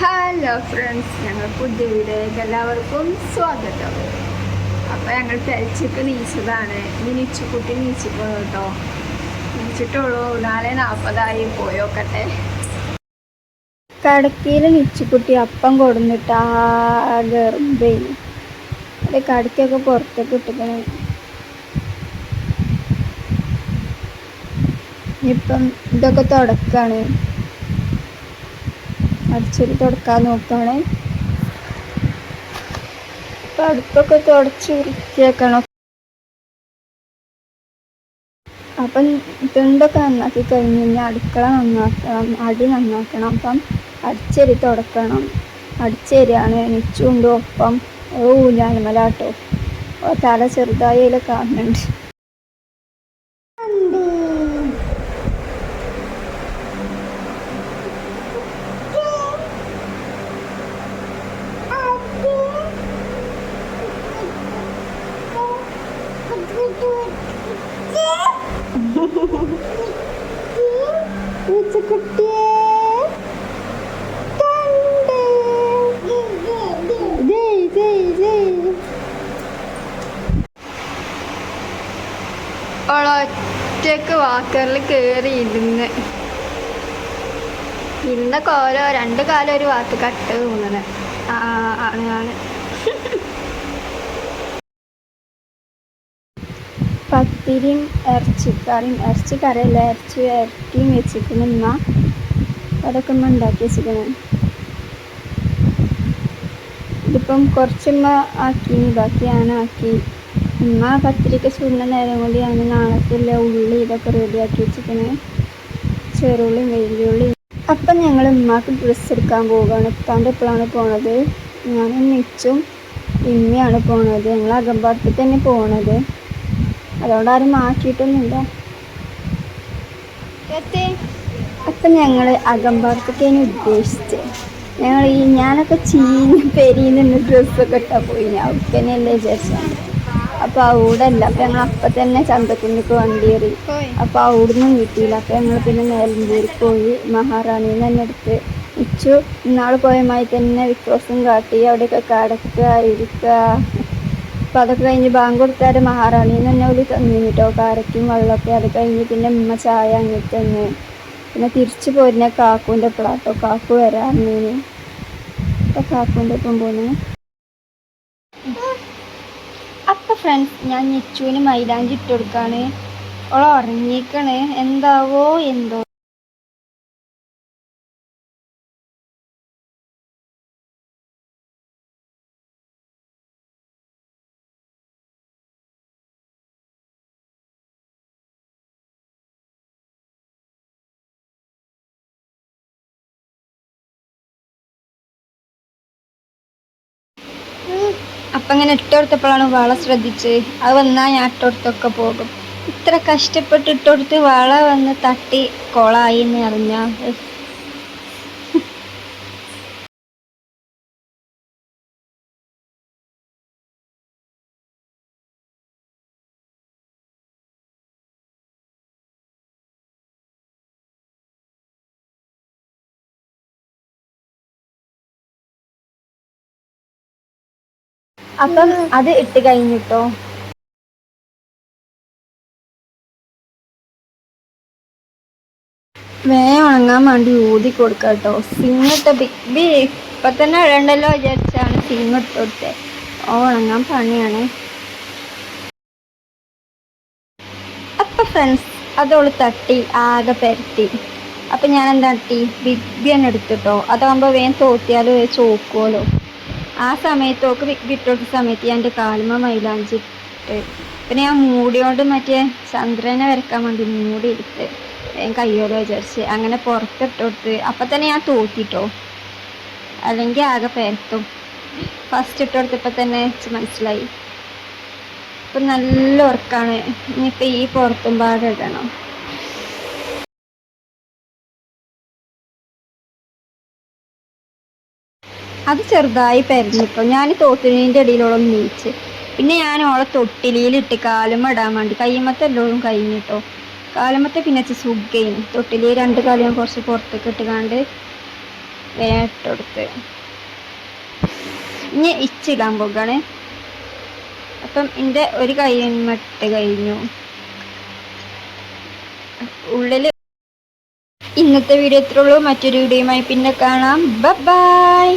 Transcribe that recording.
Hello friends, ഞങ്ങൾ പുതിയ വീഡിയോയിലേക്ക് എല്ലാവർക്കും സ്വാഗതം. അപ്പോൾ ഞങ്ങൾ പെൽച്ചക്ക് നീച്ചതാണ്. ഇനി നിച്ചുകുട്ടി നീച്ചിക്കോ കേട്ടോ. നീച്ചിട്ടുള്ളൂ 4:40 പോയോക്കട്ടെ. കടക്കയിൽ നിച്ചുകുട്ടി അപ്പം കൊടുന്നിട്ട് ആകെ എറുമ്പേന്. അത് കടക്കൊക്കെ പുറത്തൊക്കെ ഇട്ടിക്കണേ. ഇപ്പം ഇതൊക്കെ തുടക്കാണ്, അടിച്ചൊരു തുടക്കാൻ നോക്കുകയാണ്. അപ്പം അടുപ്പൊക്കെ തുടച്ച് വൃത്തിയാക്കണം. അപ്പം തിണ്ടൊക്കെ നന്നാക്കി കഴിഞ്ഞ് കഴിഞ്ഞാൽ അടുക്കള നന്നാക്കണം, അടി നന്നാക്കണം. അപ്പം അടിച്ചേരി തുടക്കണം. അടിച്ചേരിയാണ് നിച്ചുണ്ട് ഒപ്പം ഊഞ്ഞാലുമലാട്ടോ. തല ചെറുതായി കാണുന്നുണ്ട്. ഒറ്റക്ക് വാക്കറിൽ കയറി ഇരുന്ന കോലോ 2 കാലം ഒരു വാക്ക് കട്ട് തോന്നണ ആണ്. പത്തിരിയും ഇറച്ചിക്കറിയല്ല, ഇറച്ചിയും വെച്ചിരിക്കണം. ഉമ്മ അതൊക്കെ ഉമ്മ ഉണ്ടാക്കി വെച്ചിരിക്കണം. ഇതിപ്പം കുറച്ചുമ്മ ആക്കി, ബാക്കി ഞാനാക്കി. ഉമ്മ പത്തിരിക്ക് ചൂടുന്ന നേരം കൊണ്ട് ഞാൻ നാളത്തുള്ള ഉള്ളി ഇതൊക്കെ റെഡിയാക്കി വെച്ചിരിക്കണേ, ചെറുള്ളിയും വലിയുള്ളി. അപ്പം ഞങ്ങൾ ഉമ്മാക്ക് ഡ്രസ്സ് എടുക്കാൻ പോവുകയാണ്. ഉപ്പാൻ്റെ എപ്പോഴാണ് പോണത്. ഞാനും നിച്ചും ഇമ്മയാണ് പോണത്. ഞങ്ങൾ അകമ്പാടത്തിൽ തന്നെ പോണത്, അതുകൊണ്ട് ആരും മാറ്റിയിട്ടൊന്നുമില്ല. അപ്പം ഞങ്ങൾ അകമ്പാടത്തേക്കാണ് ഉദ്ദേശിച്ചത്. ഞാനൊക്കെ പെരിയിൽ നിന്ന് ഡ്രസ്സൊക്കെ ഇട്ടാൽ പോയി, ഞാൻ ഉപ്പനെയല്ലേ വിചാരിച്ചാണ്. അപ്പോൾ അവിടെ അല്ല. അപ്പം ഞങ്ങൾ അപ്പം തന്നെ ചന്തക്കുന്നിക്ക് വണ്ടി കയറി. അപ്പോൾ അവിടുന്നും കിട്ടിയില്ല. അപ്പം ഞങ്ങൾ പിന്നെ നിലമ്പൂർക്ക് പോയി മഹാറാണിയിൽ നിന്ന് തന്നെ എടുത്ത് ഇച്ചു. ഇന്നാൾ പോയമായി തന്നെ വിക്രോസും കാട്ടി അവിടെയൊക്കെ കിടക്കുക ഇരിക്കുക. അപ്പം അതൊക്കെ കഴിഞ്ഞ് ബാങ്ക് കൊടുത്താൽ മഹാറാണിയിൽ നിന്ന് തന്നെ ഒരു തന്നു കേട്ടോ, കാരക്കും വെള്ളമൊക്കെ. അത് കഴിഞ്ഞ് പിന്നെ ഉമ്മ ചായ അങ്ങോട്ട് തന്നെ. പിന്നെ തിരിച്ചു പോരുന്ന കാക്കൂൻ്റെ പ്ലാട്ടോ, കാക്കു വരാറിന്. അപ്പം കാക്കൂൻ്റെ ഒപ്പം പോന്നു. അപ്പം ഫ്രണ്ട്സ്, ഞാൻ നിച്ചുവിന് മൈലാഞ്ചി ഇട്ട് കൊടുക്കാണ്. അവൾ ഉറങ്ങിക്കണ്, എന്താവോ എന്തോ. അപ്പം ഇങ്ങനെ ഇട്ടുകൊടുത്തപ്പോഴാണ് വള ശ്രദ്ധിച്ച്. അത് വന്നാൽ ഞാൻ ഇട്ടുകൊടുത്തൊക്കെ പോകും. ഇത്ര കഷ്ടപ്പെട്ട് ഇട്ടുകൊടുത്ത് വള വന്ന് തട്ടി കൊളായി എന്ന് അറിഞ്ഞാൽ അപ്പം അത് ഇട്ട് കഴിഞ്ഞിട്ടോ ഉണങ്ങാൻ വേണ്ടി ഊതി കൊടുക്കുക കേട്ടോ. സിങ്ങിട്ട ബി ഇപ്പം തന്നെ ഇടണ്ടല്ലോ വിചാരിച്ചാണ് സിങ്ങിട്ട് കൊടുത്തത്. ഉണങ്ങാൻ പണിയാണ്. അപ്പം ഫ്രണ്ട്സ്, അതോള് തട്ടി ആകെ പരത്തി. അപ്പം ഞാൻ എന്താ തട്ടി ബിഗ് തന്നെ എടുത്തിട്ടോ. അതാകുമ്പോൾ വേഗം തോത്തിയാലും ചോക്കുമല്ലോ. ആ സമയത്തൊക്കെ വിട്ടോട്ട സമയത്ത് ഞാൻ എൻ്റെ കാലുമ്മ മൈലാഞ്ചി ഇട്ട്. പിന്നെ ഞാൻ മൂടിയോണ്ട് മറ്റേ ചന്ദ്രനെ വരക്കാൻ വേണ്ടി മൂടി എടുത്ത് കയ്യോലോ വിചാരിച്ച് അങ്ങനെ പുറത്തിട്ടോടുത്ത്. അപ്പം തന്നെ ഞാൻ തോത്തിട്ടോ, അല്ലെങ്കിൽ ആകെ പരത്തും. ഫസ്റ്റ് ഇട്ടുകൊടുത്തപ്പോൾ തന്നെ മനസ്സിലായി. ഇപ്പം നല്ല ഉറക്കാണ്. ഇനിയിപ്പോൾ ഈ പുറത്തും പാടെ ഇടണം. അത് ചെറുതായി പരന്നിട്ടോ. ഞാൻ തോട്ടിനീൻ്റെ ഇടയിലോളം നീച്ച്. പിന്നെ ഞാൻ ഓളെ തൊട്ടിലിയിലിട്ട് കാലുമ്മ ഇടാൻ വേണ്ടി കയ്യുമ്മത്തെ എല്ലോളും കഴിഞ്ഞിട്ടോ. കാലുമ്മത്തെ പിന്നെ സുഖയിന് തൊട്ടിലി 2 കാലം ഞാൻ കുറച്ച് പുറത്തേക്ക് ഇട്ടുകാണ്ട് വേഗം ഇട്ടുകൊടുത്ത് ഇനി ഇച്ചിടാൻ പോകാണ്. അപ്പം എൻ്റെ ഒരു കൈമട്ട് കഴിഞ്ഞു. ഉള്ളിൽ ഇന്നത്തെ വീഡിയോ ഇത്രേ ഉള്ളൂ. മറ്റൊരു വീഡിയോയുമായി പിന്നെ കാണാം. ബൈ.